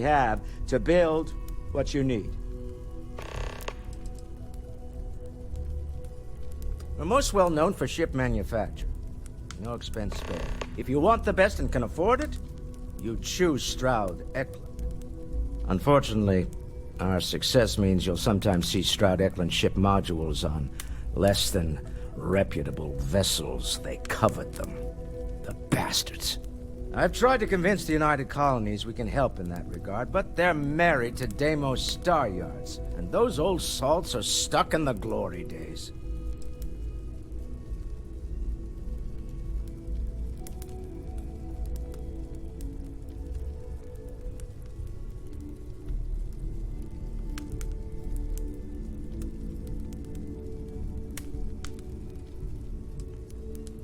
have to build what you need. We're most well known for ship manufacture. No expense spared. If you want the best and can afford it, you choose Stroud-Eklund. Unfortunately, our success means you'll sometimes see Stroud-Eklund ship modules on less than reputable vessels. They covet them. The bastards. I've tried to convince the United Colonies we can help in that regard, but they're married to Deimos Star Yards, and those old salts are stuck in the glory days.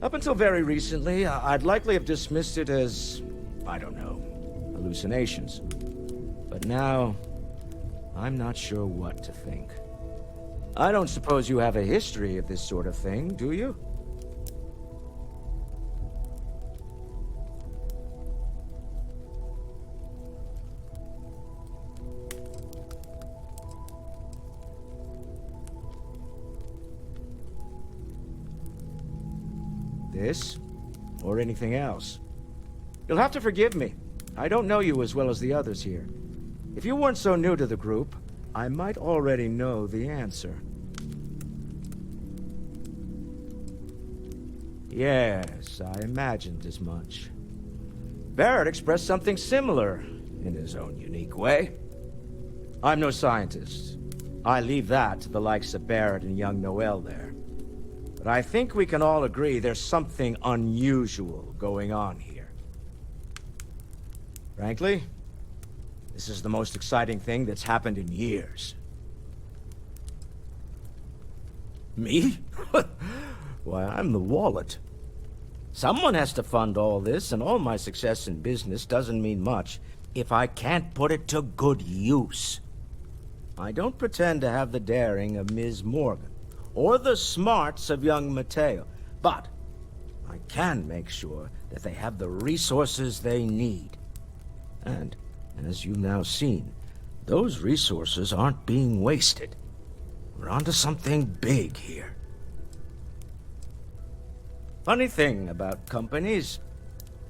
Up until very recently, I'd likely have dismissed it as, I don't know, hallucinations. But now, I'm not sure what to think. I don't suppose you have a history of this sort of thing, do you? This, or anything else. You'll have to forgive me. I don't know you as well as the others here. If you weren't so new to the group, I might already know the answer. Yes, I imagined as much. Barrett expressed something similar, in his own unique way. I'm no scientist. I leave that to the likes of Barrett and young Noel there. But I think we can all agree there's something unusual going on here. Frankly, this is the most exciting thing that's happened in years. Me? Why, I'm the wallet. Someone has to fund all this, and all my success in business doesn't mean much if I can't put it to good use. I don't pretend to have the daring of Ms. Morgan, or the smarts of young Mateo, but I can make sure that they have the resources they need. And, as you've now seen, those resources aren't being wasted. We're onto something big here. Funny thing about companies,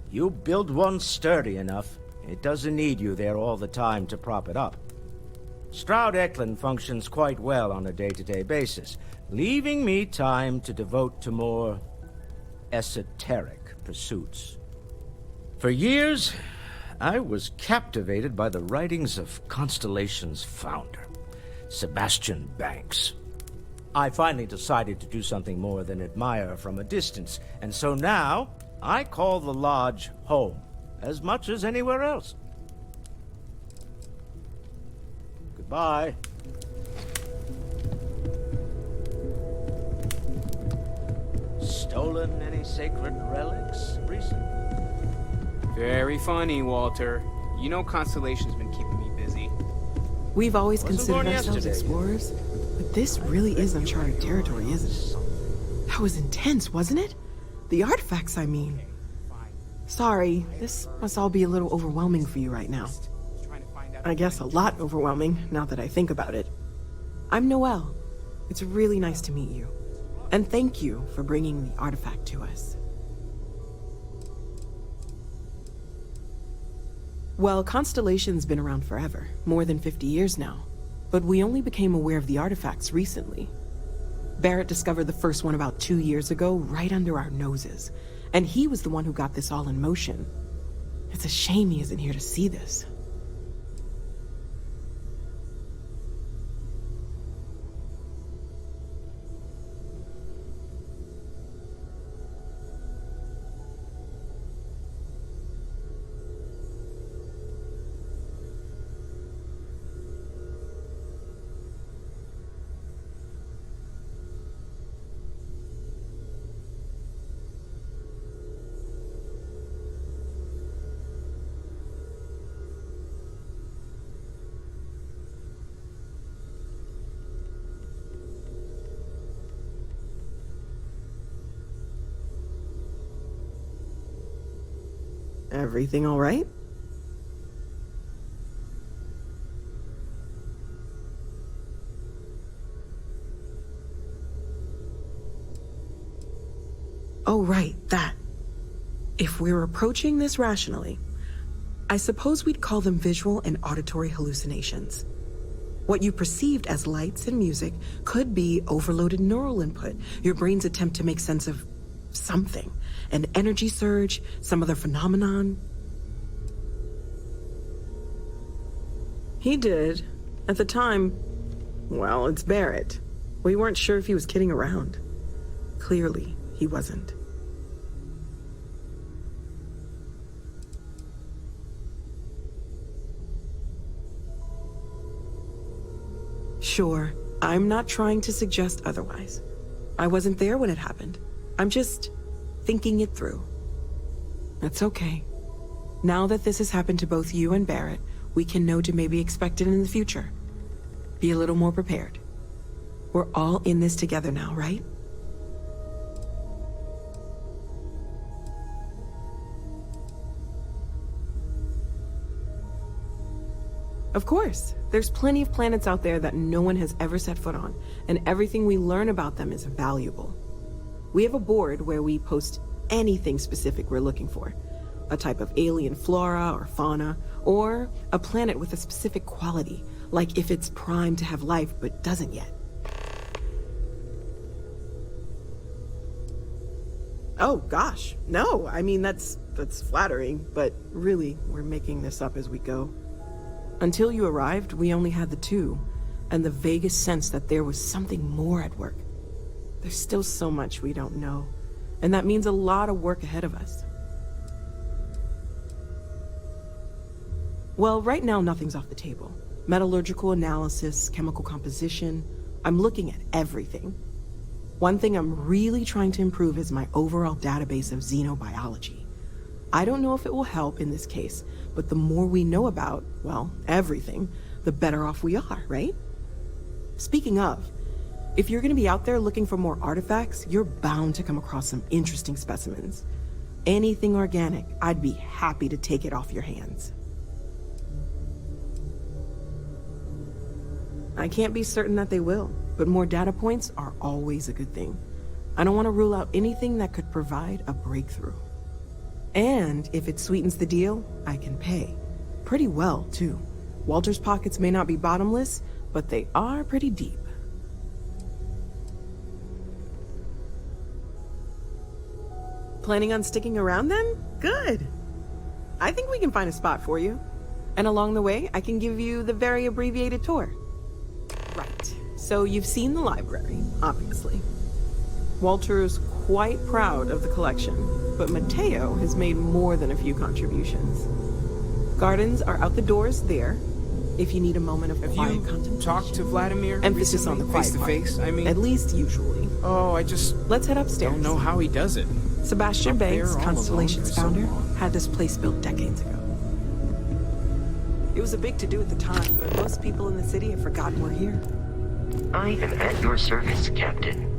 you build one sturdy enough, it doesn't need you there all the time to prop it up. Stroud-Eklund functions quite well on a day-to-day basis, leaving me time to devote to more esoteric pursuits. For years, I was captivated by the writings of Constellation's founder, Sebastian Banks. I finally decided to do something more than admire from a distance, and so now I call the Lodge home, as much as anywhere else. Goodbye. Stolen any sacred relics recently? Very funny, Walter. You know Constellation's been keeping me busy. We've always Wasn't considered born ourselves yesterday. explorers, but this really is uncharted territory, isn't it? That was intense, wasn't it? The artifacts, I mean. Sorry, this must all be a little overwhelming for you right now. I guess a lot overwhelming, now that I think about it. I'm Noelle. It's really nice to meet you. And thank you for bringing the artifact to us. Well, Constellation's been around forever, more than 50 years now. But we only became aware of the artifacts recently. Barrett discovered the first one about 2 years ago, right under our noses. And he was the one who got this all in motion. It's a shame he isn't here to see this. Everything all right? Oh, right, that. If we're approaching this rationally, I suppose we'd call them visual and auditory hallucinations. What you perceived as lights and music could be overloaded neural input, your brain's attempt to make sense of something, an energy surge, some other phenomenon. He did. At the time, well, it's Barrett. We weren't sure if he was kidding around. Clearly, he wasn't. Sure, I'm not trying to suggest otherwise. I wasn't there when it happened. I'm just thinking it through. That's okay. Now that this has happened to both you and Barrett, we can know to maybe expect it in the future. Be a little more prepared. We're all in this together now, right? Of course. There's plenty of planets out there that no one has ever set foot on, and everything we learn about them is valuable. We have a board where we post anything specific we're looking for. A type of alien flora or fauna, or a planet with a specific quality, like if it's primed to have life but doesn't yet. Oh gosh, no, I mean that's flattering, but really, we're making this up as we go. Until you arrived, we only had the two, and the vaguest sense that there was something more at work. There's still so much we don't know, and that means a lot of work ahead of us. Well, right now nothing's off the table. Metallurgical analysis, chemical composition, I'm looking at everything. One thing I'm really trying to improve is my overall database of xenobiology. I don't know if it will help in this case, but the more we know about, well, everything, the better off we are, right? Speaking of, if you're gonna be out there looking for more artifacts, you're bound to come across some interesting specimens. Anything organic, I'd be happy to take it off your hands. I can't be certain that they will, but more data points are always a good thing. I don't want to rule out anything that could provide a breakthrough. And if it sweetens the deal, I can pay. Pretty well, too. Walter's pockets may not be bottomless, but they are pretty deep. Planning on sticking around then? Good. I think we can find a spot for you. And along the way, I can give you the very abbreviated tour. Right. So you've seen the library, obviously. Walter's quite proud of the collection, but Mateo has made more than a few contributions. Gardens are out the doors there, if you need a moment of quiet contemplation. Have you talked to Vladimir Emphasis on the quiet face to face, part. I mean? At least usually. Oh, I just Let's head upstairs. don't know how he does it. Sebastian Up there Banks, all alone Constellation's for so founder, long. had this place built decades ago. It was a big to-do at the time, but most people in the city have forgotten we're here. I am at your service, Captain.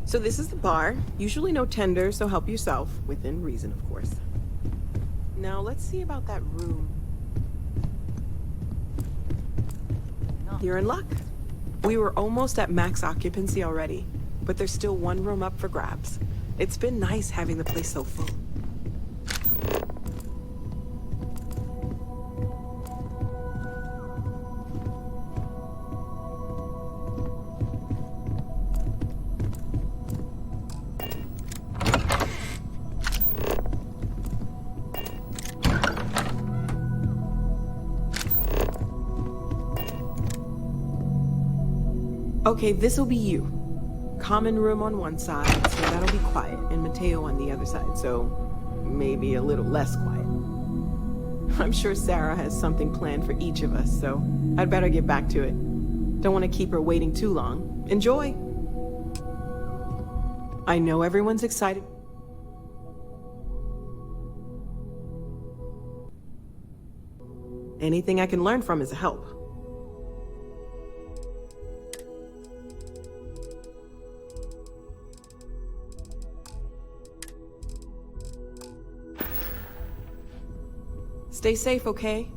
So this is the bar. Usually no tender, so help yourself. Within reason, of course. Now, let's see about that room. You're in luck. We were almost at max occupancy already, but there's still one room up for grabs. It's been nice having the place so full. Okay, this'll be you. Common room on one side, so that'll be quiet, and Mateo on the other side, so maybe a little less quiet. I'm sure Sarah has something planned for each of us, so I'd better get back to it. Don't want to keep her waiting too long. Enjoy! I know everyone's excited. Anything I can learn from is a help. Stay safe, okay?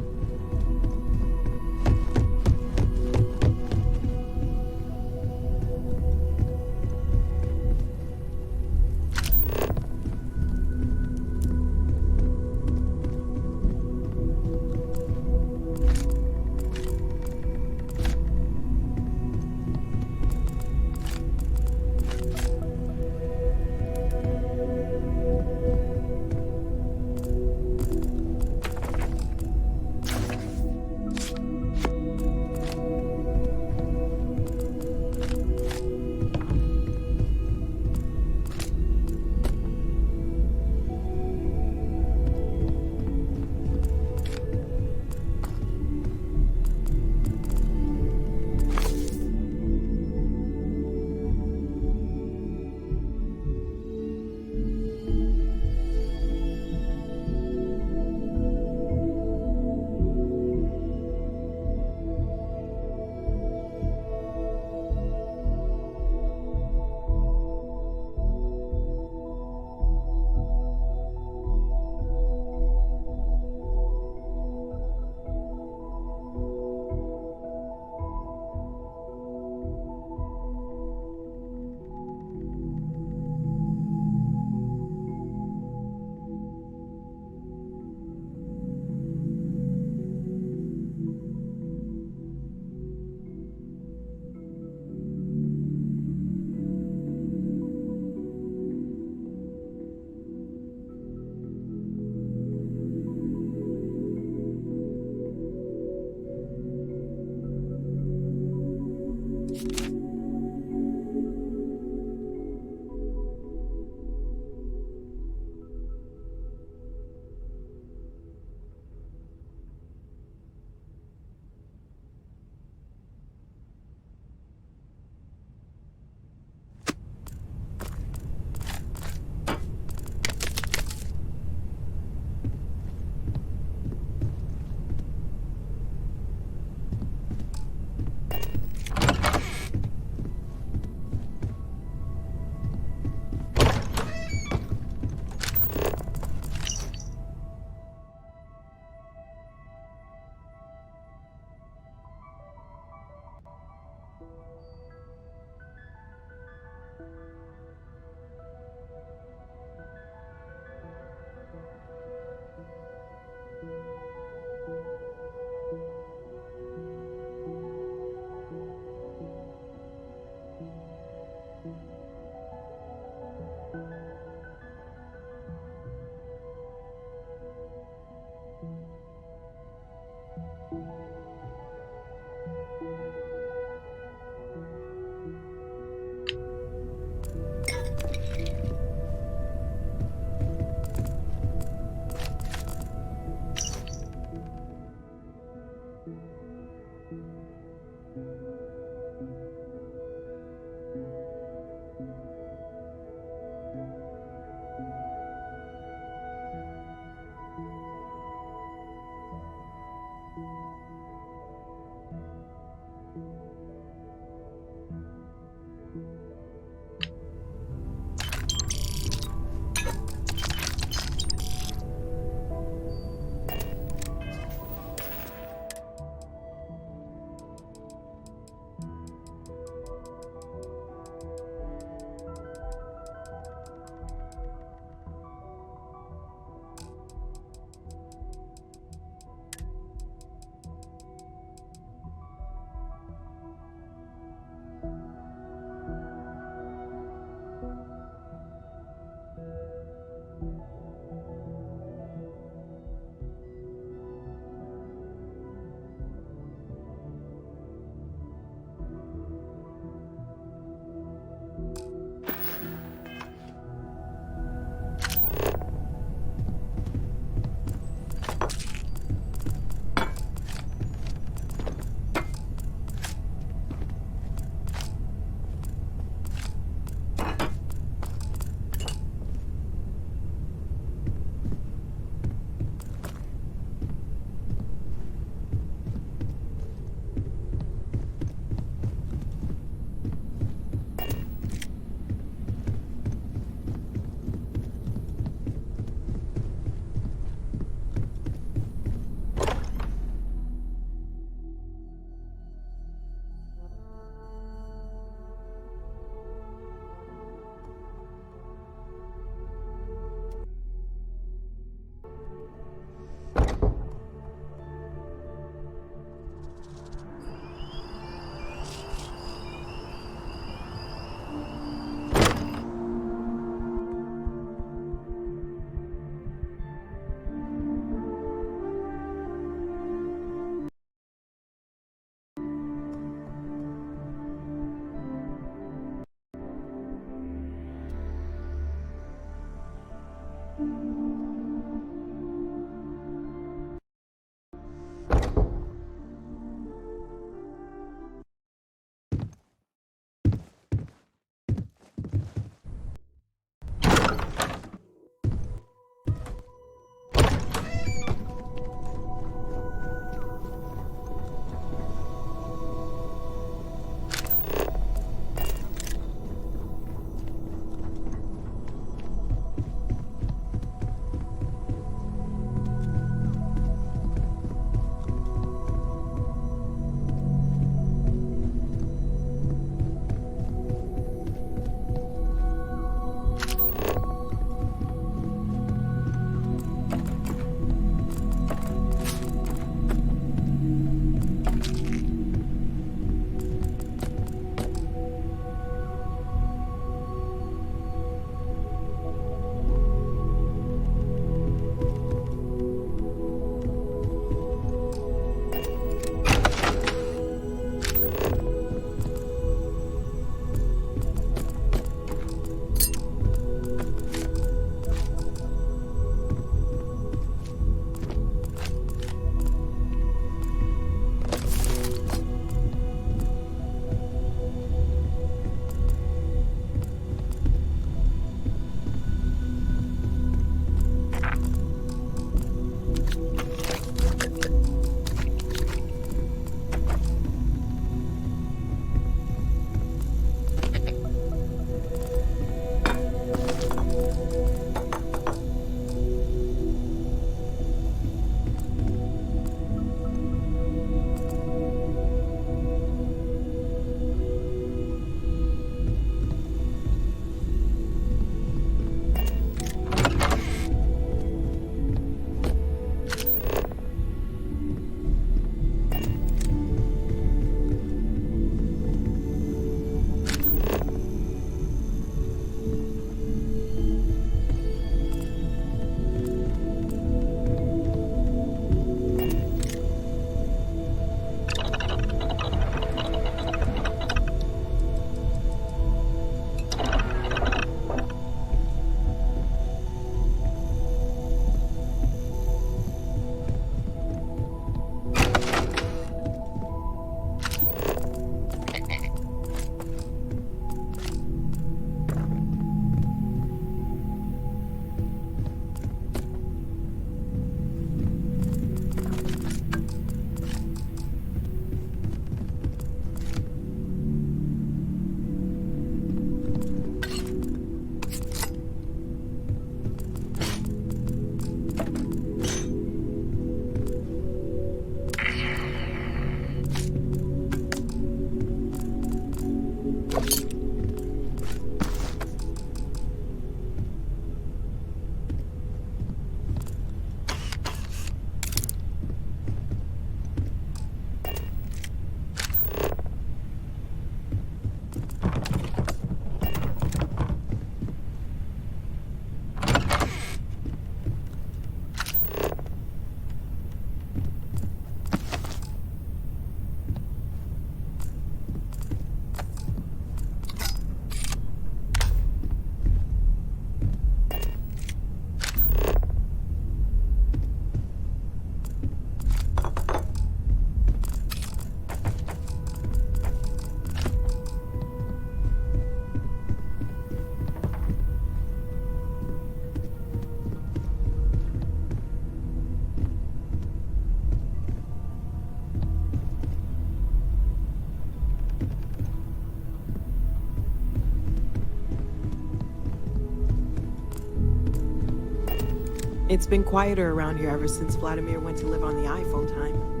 It's been quieter around here ever since Vladimir went to live on the Eye full time.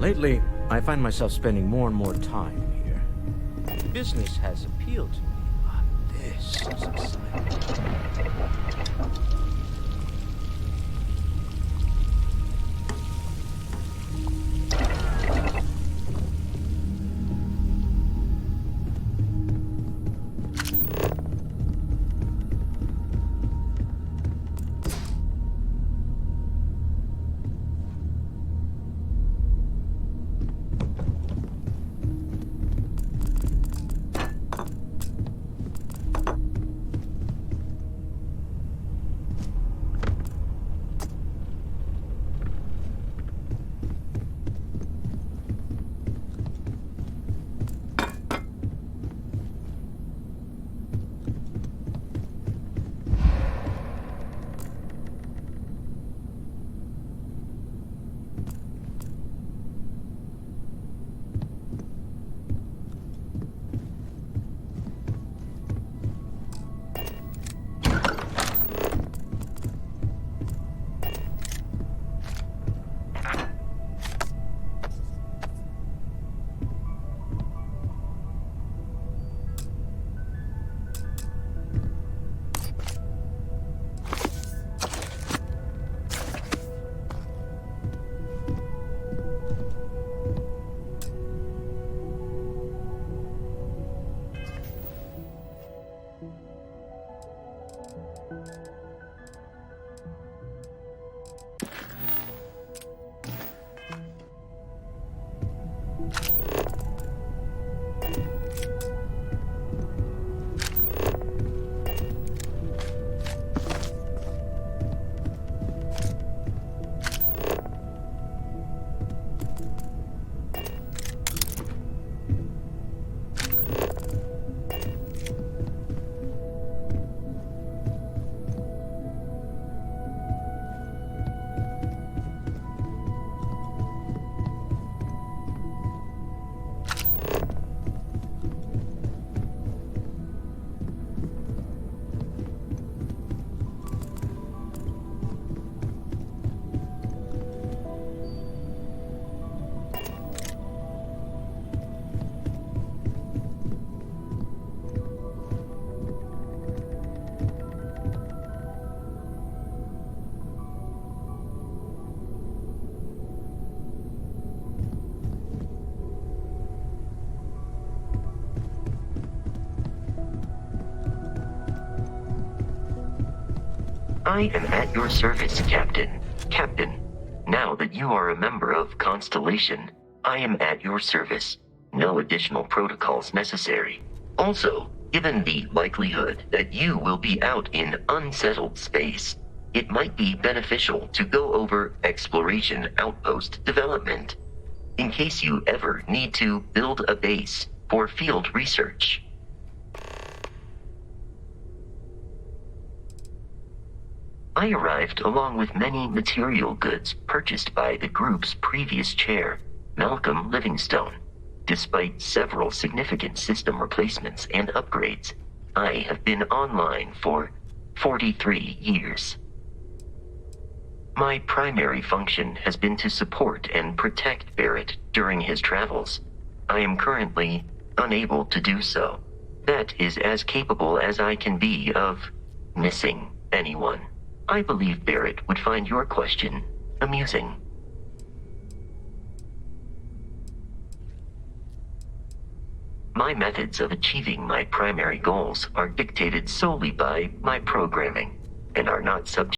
Lately, I find myself spending more and more time here. Business has appealed to me, but this is exciting. I am at your service, Captain. Captain, now that you are a member of Constellation, I am at your service. No additional protocols necessary. Also, given the likelihood that you will be out in unsettled space, it might be beneficial to go over exploration outpost development, in case you ever need to build a base for field research. I arrived along with many material goods purchased by the group's previous chair, Malcolm Livingstone. Despite several significant system replacements and upgrades, I have been online for 43 years. My primary function has been to support and protect Barrett during his travels. I am currently unable to do so. That is as capable as I can be of missing anyone. I believe Barrett would find your question amusing. My methods of achieving my primary goals are dictated solely by my programming and are not subject